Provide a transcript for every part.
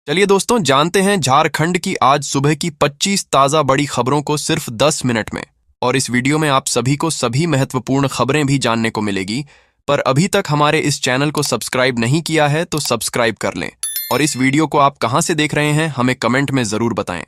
चलिए दोस्तों, जानते हैं झारखंड की आज सुबह की 25 ताज़ा बड़ी खबरों को सिर्फ 10 मिनट में। और इस वीडियो में आप सभी को सभी महत्वपूर्ण खबरें भी जानने को मिलेगी। पर अभी तक हमारे इस चैनल को सब्सक्राइब नहीं किया है तो सब्सक्राइब कर लें। और इस वीडियो को आप कहां से देख रहे हैं हमें कमेंट में जरूर बताएं।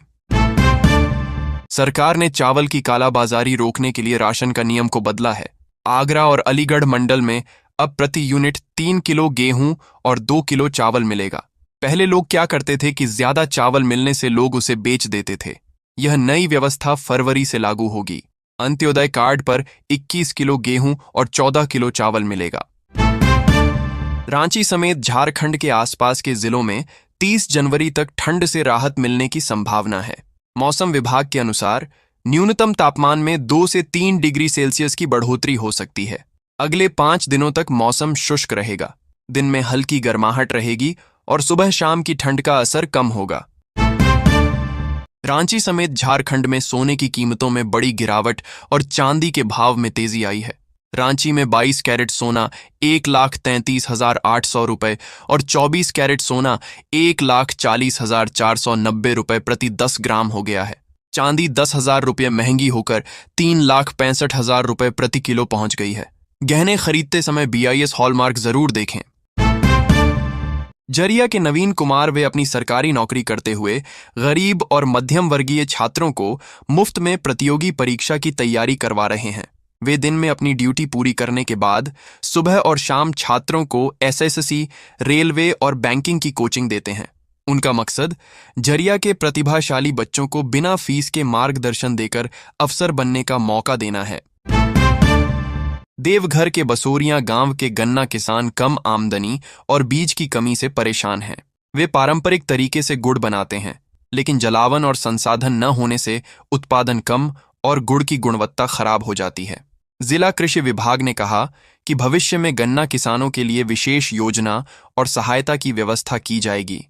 सरकार ने चावल की कालाबाजारी रोकने के लिए राशन का नियम को बदला है। आगरा और अलीगढ़ मंडल में अब प्रति यूनिट 3 किलो गेहूं और 2 किलो चावल मिलेगा। पहले लोग क्या करते थे कि ज्यादा चावल मिलने से लोग उसे बेच देते थे। यह नई व्यवस्था फरवरी से लागू होगी। अंत्योदय कार्ड पर 21 किलो गेहूं और 14 किलो चावल मिलेगा। रांची समेत झारखंड के आसपास के जिलों में 30 जनवरी तक ठंड से राहत मिलने की संभावना है। मौसम विभाग के अनुसार न्यूनतम तापमान में 2 से 3 डिग्री सेल्सियस की बढ़ोतरी हो सकती है। अगले 5 दिनों तक मौसम शुष्क रहेगा। दिन में हल्की गर्माहट रहेगी और सुबह शाम की ठंड का असर कम होगा। रांची समेत झारखंड में सोने की कीमतों में बड़ी गिरावट और चांदी के भाव में तेजी आई है। रांची में 22 कैरेट सोना 1,33,800 रुपये और 24 कैरेट सोना 1,40,490 रुपये प्रति 10 ग्राम हो गया है। चांदी 10,000 रुपये महंगी होकर 3,65,000 रुपये प्रति किलो पहुंच गई है। गहने खरीदते समय BIS हॉलमार्क जरूर देखें। झरिया के नवीन कुमार वे अपनी सरकारी नौकरी करते हुए गरीब और मध्यम वर्गीय छात्रों को मुफ्त में प्रतियोगी परीक्षा की तैयारी करवा रहे हैं। वे दिन में अपनी ड्यूटी पूरी करने के बाद सुबह और शाम छात्रों को SSC, रेलवे और बैंकिंग की कोचिंग देते हैं। उनका मकसद झरिया के प्रतिभाशाली बच्चों को बिना फीस के मार्गदर्शन देकर अफसर बनने का मौका देना है। देवघर के बसोरिया गांव के गन्ना किसान कम आमदनी और बीज की कमी से परेशान हैं। वे पारंपरिक तरीके से गुड़ बनाते हैं, लेकिन जलावन और संसाधन न होने से उत्पादन कम और गुड़ की गुणवत्ता खराब हो जाती है। जिला कृषि विभाग ने कहा कि भविष्य में गन्ना किसानों के लिए विशेष योजना और सहायता की व्यवस्था की जाएगी।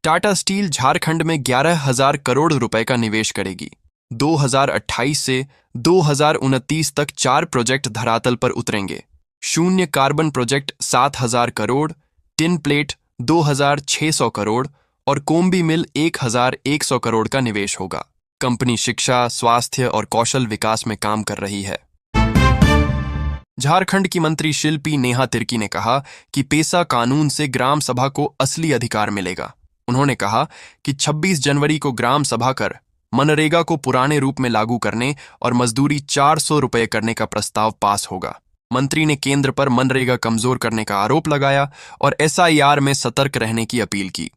टाटा स्टील झारखंड में 11,000 करोड़ रुपए का निवेश करेगी। 2028 से 2029 तक 4 प्रोजेक्ट धरातल पर उतरेंगे। शून्य carbon project 7,000 crore, tin plate 2,600 crore और कोम्बी मिल 1,100 करोड़ का निवेश होगा। कंपनी शिक्षा, स्वास्थ्य और कौशल विकास में काम कर रही है। झारखंड की मंत्री शिल्पी नेहा तिर्की ने कहा कि पेसा कानून से ग्राम सभा को असली अधिकार मिलेगा। उन्होंने कहा कि 26 जनवरी को ग्राम सभा कर मनरेगा को पुराने रूप में लागू करने और मजदूरी 400 रुपये करने का प्रस्ताव पास होगा। मंत्री ने केंद्र पर मनरेगा कमजोर करने का आरोप लगाया और SIR में सतर्क रहने की अपील की।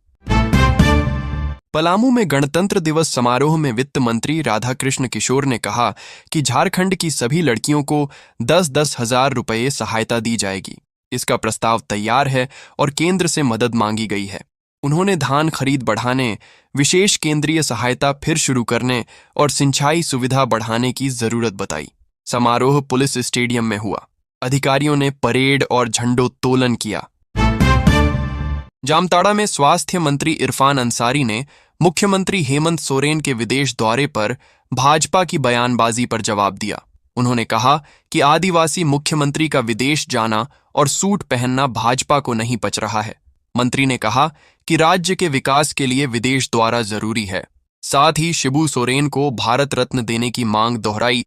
पलामू में गणतंत्र दिवस समारोह में वित्त मंत्री राधाकृष्ण किशोर ने कहा कि झारखंड की सभी लड़कियों को 10-10 हजार रुपये सहायता दी जाएगी। इसका प्रस्ताव तैयार है और केंद्र से मदद मांगी गई है। उन्होंने धान खरीद बढ़ाने, विशेष केंद्रीय सहायता फिर शुरू करने और सिंचाई सुविधा बढ़ाने की जरूरत बताई। समारोह पुलिस स्टेडियम में हुआ। अधिकारियों ने परेड और झंडोत्तोलन किया। जामताड़ा में स्वास्थ्य मंत्री इरफान अंसारी ने मुख्यमंत्री हेमंत सोरेन के विदेश दौरे पर भाजपा की बयानबाजी पर जवाब दिया। उन्होंने कहा कि आदिवासी मुख्यमंत्री का विदेश जाना और सूट पहनना भाजपा को नहीं पच रहा है। मंत्री ने कहा कि राज्य के विकास के लिए विदेश दौरा जरूरी है। साथ ही शिबू सोरेन को भारत रत्न देने की मांग दोहराई।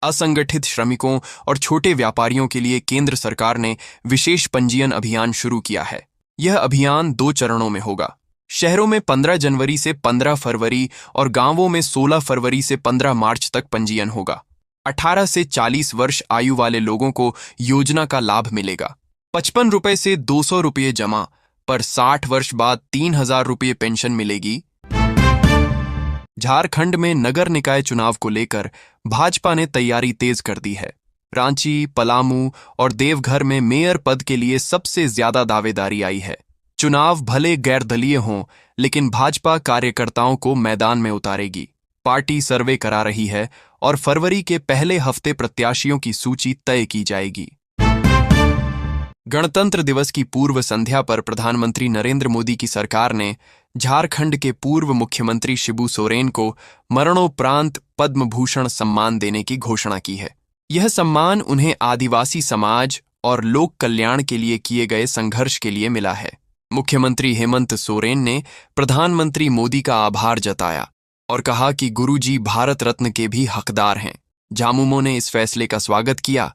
असंगठित श्रमिकों और छोटे व्यापारियों के लिए केंद्र सरकार ने विशेष पंजीयन अभियान शुरू किया है। यह अभियान 2 चरणों में होगा। शहरों में 15 जनवरी से 15 फरवरी और गांवों में 16 फरवरी से 15 मार्च तक पंजीयन होगा। 18 से 40 वर्ष आयु वाले लोगों को योजना का लाभ मिलेगा। 55 रुपये से 200 रुपये जमा पर 60 वर्ष बाद 3,000 रुपये पेंशन मिलेगी। झारखंड में नगर निकाय चुनाव को लेकर भाजपा ने तैयारी तेज कर दी है। रांची, पलामू और देवघर में मेयर पद के लिए सबसे ज्यादा दावेदारी आई है। चुनाव भले गैरदलीय हों, लेकिन भाजपा कार्यकर्ताओं को मैदान में उतारेगी। पार्टी सर्वे करा रही है और फरवरी के पहले हफ्ते प्रत्याशियों की सूची तय की जाएगी। गणतंत्र दिवस की पूर्व संध्या पर प्रधानमंत्री नरेंद्र मोदी की सरकार ने झारखंड के पूर्व मुख्यमंत्री शिबू सोरेन को मरणोपरांत पद्म भूषण सम्मान देने की घोषणा की है। यह सम्मान उन्हें आदिवासी समाज और लोक कल्याण के लिए किए गए संघर्ष के लिए मिला है। मुख्यमंत्री हेमंत सोरेन ने प्रधानमंत्री मोदी का आभार जताया और कहा कि गुरुजी भारत रत्न के भी हकदार हैं। झामुमो ने इस फैसले का स्वागत किया।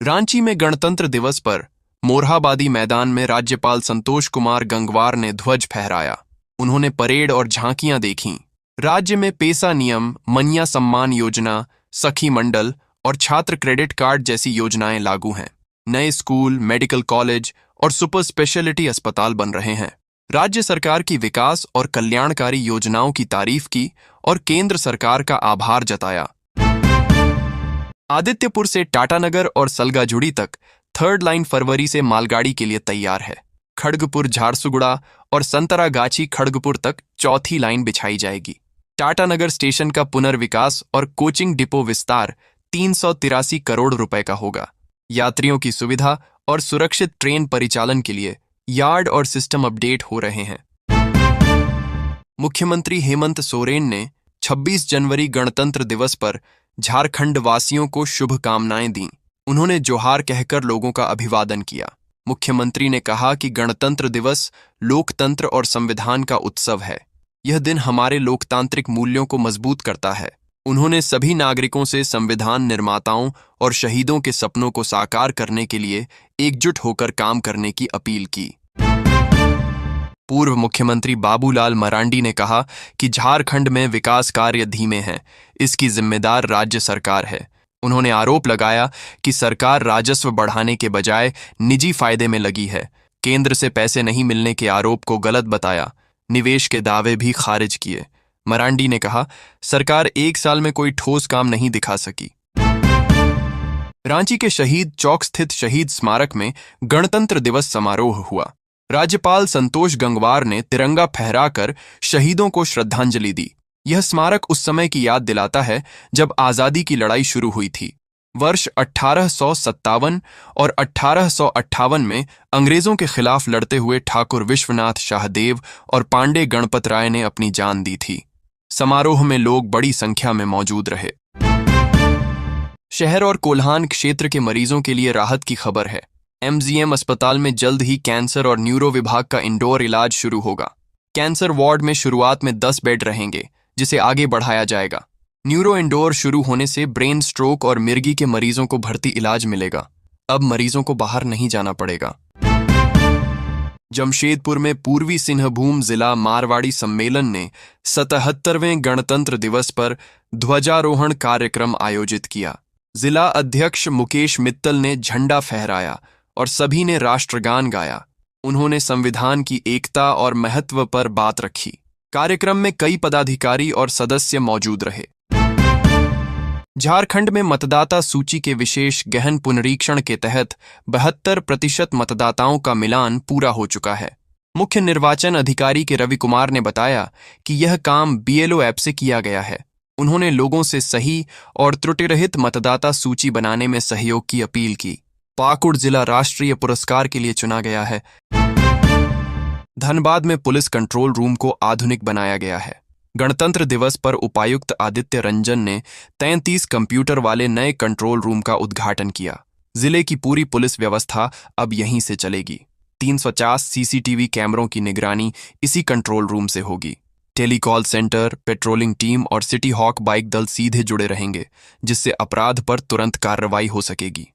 रांची में गणतंत्र दिवस पर मोरहाबादी मैदान में राज्यपाल संतोष कुमार गंगवार ने ध्वज फहराया। उन्होंने परेड और झांकियां देखीं। राज्य में पेसा नियम, मन्या सम्मान योजना, सखी मंडल और छात्र क्रेडिट कार्ड जैसी योजनाएं लागू हैं। नए स्कूल, मेडिकल कॉलेज और सुपर स्पेशलिटी अस्पताल बन रहे हैं। राज्य सरकार की विकास और कल्याणकारी योजनाओं की तारीफ की और केंद्र सरकार का आभार जताया। आदित्यपुर से टाटानगर और सलगाजुड़ी तक 3rd लाइन फरवरी से मालगाड़ी के लिए तैयार है। खड़गपुर झारसुगुड़ा और संतरागाछी खड़गपुर तक 4थी लाइन बिछाई जाएगी। टाटानगर स्टेशन का पुनर्विकास और कोचिंग डिपो विस्तार 383 करोड़ रुपए का होगा। यात्रियों की सुविधा और सुरक्षित ट्रेन परिचालन के लिए यार्ड और सिस्टम अपडेट हो रहे हैं। मुख्यमंत्री हेमंत सोरेन ने 26 जनवरी गणतंत्र दिवस पर झारखंड वासियों को शुभकामनाएं दी। उन्होंने जोहार कहकर लोगों का अभिवादन किया। मुख्यमंत्री ने कहा कि गणतंत्र दिवस लोकतंत्र और संविधान का उत्सव है। यह दिन हमारे लोकतांत्रिक मूल्यों को मजबूत करता है। उन्होंने सभी नागरिकों से संविधान निर्माताओं और शहीदों के सपनों को साकार करने के लिए एकजुट होकर काम करने की अपील की। पूर्व मुख्यमंत्री बाबूलाल मरांडी ने कहा कि झारखंड में विकास कार्य धीमे हैं, इसकी जिम्मेदार राज्य सरकार है। उन्होंने आरोप लगाया कि सरकार राजस्व बढ़ाने के बजाय निजी फायदे में लगी है। केंद्र से पैसे नहीं मिलने के आरोप को गलत बताया। निवेश के दावे भी खारिज किए। मरांडी ने कहा, सरकार 1 साल में कोई ठोस काम नहीं दिखा सकी। रांची के शहीद चौक स्थित शहीद स्मारक में गणतंत्र दिवस समारोह हुआ। राज्यपाल संतोष गंगवार ने तिरंगा फहराकर शहीदों को श्रद्धांजलि दी। यह स्मारक उस समय की याद दिलाता है जब आजादी की लड़ाई शुरू हुई थी। वर्ष 1857 और 1858 में अंग्रेजों के खिलाफ लड़ते हुए ठाकुर विश्वनाथ शाहदेव और पांडे गणपत राय ने अपनी जान दी थी। समारोह में लोग बड़ी संख्या में मौजूद रहे। शहर और कोल्हान क्षेत्र के मरीजों के लिए राहत की खबर है। MGM अस्पताल में जल्द ही कैंसर और न्यूरो विभाग का इंडोर इलाज शुरू होगा। कैंसर वार्ड में शुरुआत में 10 बेड रहेंगे, जिसे आगे बढ़ाया जाएगा। न्यूरो इंडोर शुरू होने से ब्रेन स्ट्रोक और मिर्गी के मरीजों को भर्ती इलाज मिलेगा। अब मरीजों को बाहर नहीं जाना पड़ेगा। जमशेदपुर में पूर्वी सिंहभूम जिला मारवाड़ी सम्मेलन ने 77वें गणतंत्र दिवस पर ध्वजारोहण कार्यक्रम आयोजित किया। जिला अध्यक्ष मुकेश मित्तल ने झंडा फहराया और सभी ने राष्ट्रगान गाया। उन्होंने संविधान की एकता और महत्व पर बात रखी। कार्यक्रम में कई पदाधिकारी और सदस्य मौजूद रहे। झारखंड में मतदाता सूची के विशेष गहन पुनरीक्षण के तहत 72% मतदाताओं का मिलान पूरा हो चुका है। मुख्य निर्वाचन अधिकारी के रवि कुमार ने बताया कि यह काम BLO ऐप से किया गया है। उन्होंने लोगों से सही और त्रुटिरहित मतदाता सूची बनाने में सहयोग की अपील की। पाकुड़ जिला राष्ट्रीय पुरस्कार के लिए चुना गया है। धनबाद में पुलिस कंट्रोल रूम को आधुनिक बनाया गया है। गणतंत्र दिवस पर उपायुक्त आदित्य रंजन ने 33 कंप्यूटर वाले नए कंट्रोल रूम का उद्घाटन किया। जिले की पूरी पुलिस व्यवस्था अब यहीं से चलेगी। 350 CCTV कैमरों की निगरानी इसी कंट्रोल रूम से होगी। टेलीकॉल सेंटर, पेट्रोलिंग टीम और सिटी हॉक बाइक दल सीधे जुड़े रहेंगे, जिससे अपराध पर तुरंत कार्रवाई हो सकेगी।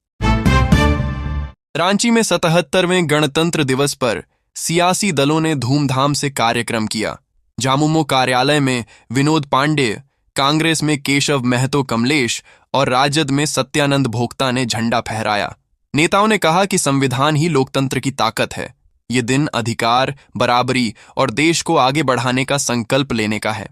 रांची में 77वें गणतंत्र दिवस पर सियासी दलों ने धूमधाम से कार्यक्रम किया। झामुमो कार्यालय में विनोद पांडे, कांग्रेस में केशव महतो कमलेश और राजद में सत्यानंद भोक्ता ने झंडा फहराया। नेताओं ने कहा कि संविधान ही लोकतंत्र की ताकत है। ये दिन अधिकार, बराबरी और देश को आगे बढ़ाने का संकल्प लेने का है।